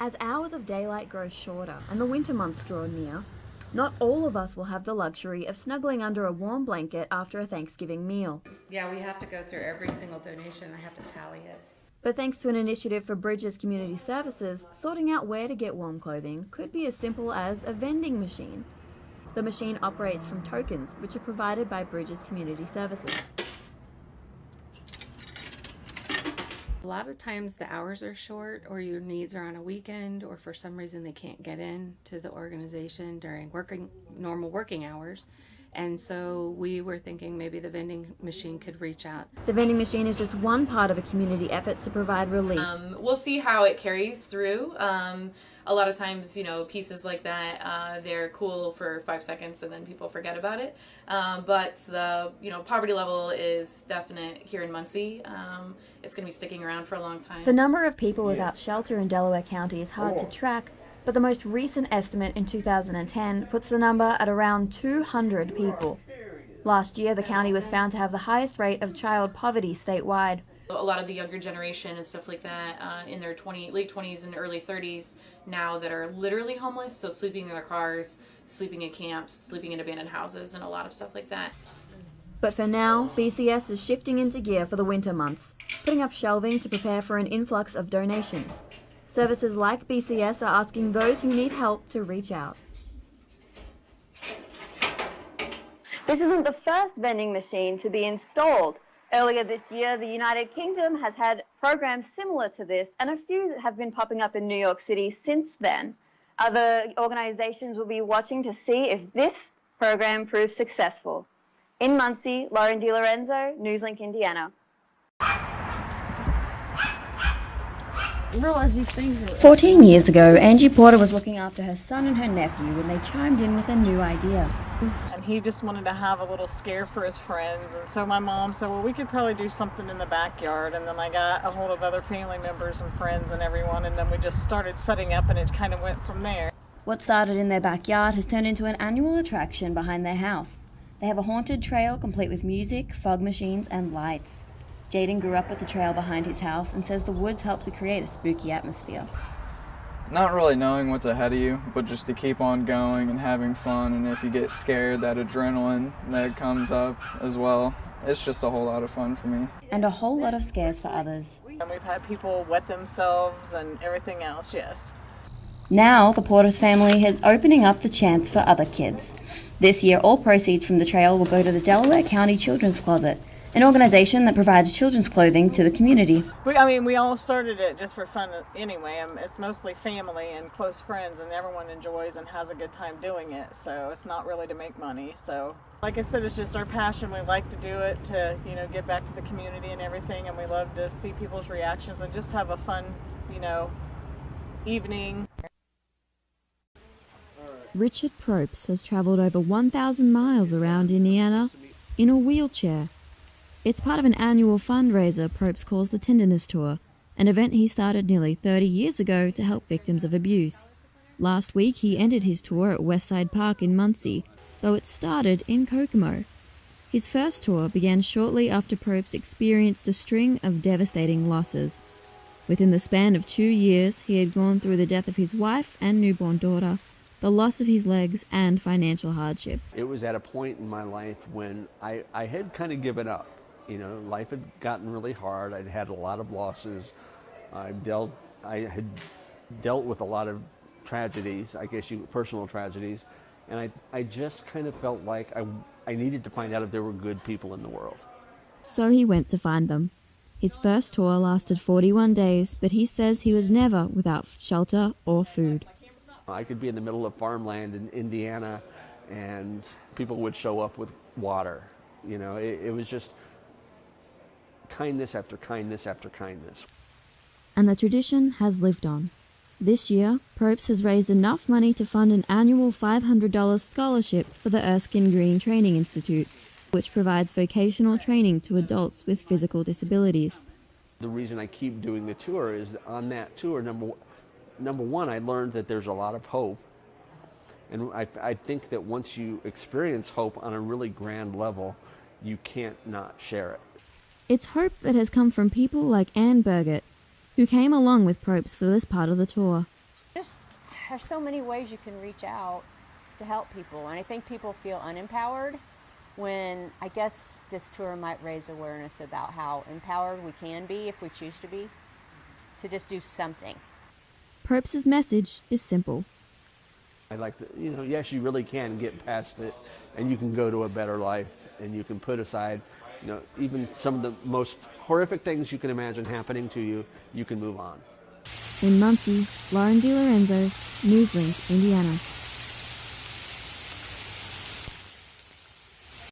As hours of daylight grow shorter and the winter months draw near, not all of us will have the luxury of snuggling under a warm blanket after a Thanksgiving meal. Yeah, we have to go through every single donation. I have to tally it. But thanks to an initiative for Bridges Community Services, sorting out where to get warm clothing could be as simple as a vending machine. The machine operates from tokens, which are provided by Bridges Community Services. A lot of times the hours are short, or your needs are on a weekend, or for some reason they can't get in to the organization during normal working hours. And so we were thinking maybe the vending machine could reach out. The vending machine is just one part of a community effort to provide relief. We'll see how it carries through. A lot of times, pieces like that, they're cool for 5 seconds and then people forget about it. But the, poverty level is definite here in Muncie. It's going to be sticking around for a long time. The number of people without shelter in Delaware County is hard to track, but the most recent estimate in 2010 puts the number at around 200 people. Last year, the county was found to have the highest rate of child poverty statewide. A lot of the younger generation and stuff like that in their late 20s and early 30s now that are literally homeless, so sleeping in their cars, sleeping in camps, sleeping in abandoned houses, and a lot of stuff like that. But for now, BCS is shifting into gear for the winter months, putting up shelving to prepare for an influx of donations. Services like BCS are asking those who need help to reach out. This isn't the first vending machine to be installed. Earlier this year, the United Kingdom has had programs similar to this, and a few have been popping up in New York City since then. Other organizations will be watching to see if this program proves successful. In Muncie, Lauren DiLorenzo, NewsLink, Indiana. 14 years ago, Angie Porter was looking after her son and her nephew when they chimed in with a new idea. And he just wanted to have a little scare for his friends, and so my mom said, well, we could probably do something in the backyard. And then I got a hold of other family members and friends and everyone, and then we just started setting up, and it kind of went from there. What started in their backyard has turned into an annual attraction behind their house. They have a haunted trail complete with music, fog machines, and lights. Jaden grew up at the trail behind his house and says the woods help to create a spooky atmosphere. Not really knowing what's ahead of you, but just to keep on going and having fun, and if you get scared, that adrenaline that comes up as well. It's just a whole lot of fun for me. And a whole lot of scares for others. And we've had people wet themselves and everything else, yes. Now, the Porter's family is opening up the chance for other kids. This year, all proceeds from the trail will go to the Delaware County Children's Closet, an organization that provides children's clothing to the community. We all started it just for fun anyway. It's mostly family and close friends, and everyone enjoys and has a good time doing it. So it's not really to make money. So, like I said, it's just our passion. We like to do it to, give back to the community and everything, and we love to see people's reactions and just have a fun, evening. Richard Probst has travelled over 1,000 miles around Indiana in a wheelchair. It's part of an annual fundraiser Probst calls the Tenderness Tour, an event he started nearly 30 years ago to help victims of abuse. Last week he ended his tour at Westside Park in Muncie, though it started in Kokomo. His first tour began shortly after Probst experienced a string of devastating losses. Within the span of 2 years, he had gone through the death of his wife and newborn daughter, the loss of his legs, and financial hardship. It was at a point in my life when I had kind of given up. Life had gotten really hard. I'd had a lot of losses. I had dealt with a lot of tragedies, personal tragedies, and I just kind of felt like I needed to find out if there were good people in the world. So he went to find them. His first tour lasted 41 days, but he says he was never without shelter or food. I could be in the middle of farmland in Indiana, and people would show up with water. It was just kindness after kindness after kindness. And the tradition has lived on. This year, Probst has raised enough money to fund an annual $500 scholarship for the Erskine Green Training Institute, which provides vocational training to adults with physical disabilities. The reason I keep doing the tour is on that tour, number one, I learned that there's a lot of hope. And I think that once you experience hope on a really grand level, you can't not share it. It's hope that has come from people like Anne Burgett, who came along with Probst for this part of the tour. Just there's so many ways you can reach out to help people, and I think people feel unempowered when I guess this tour might raise awareness about how empowered we can be if we choose to be, to just do something. Probst's message is simple. I like to, yes, you really can get past it, and you can go to a better life, and you can put aside, even some of the most horrific things you can imagine happening to you, you can move on. In Muncie, Lauren DiLorenzo, Newslink, Indiana.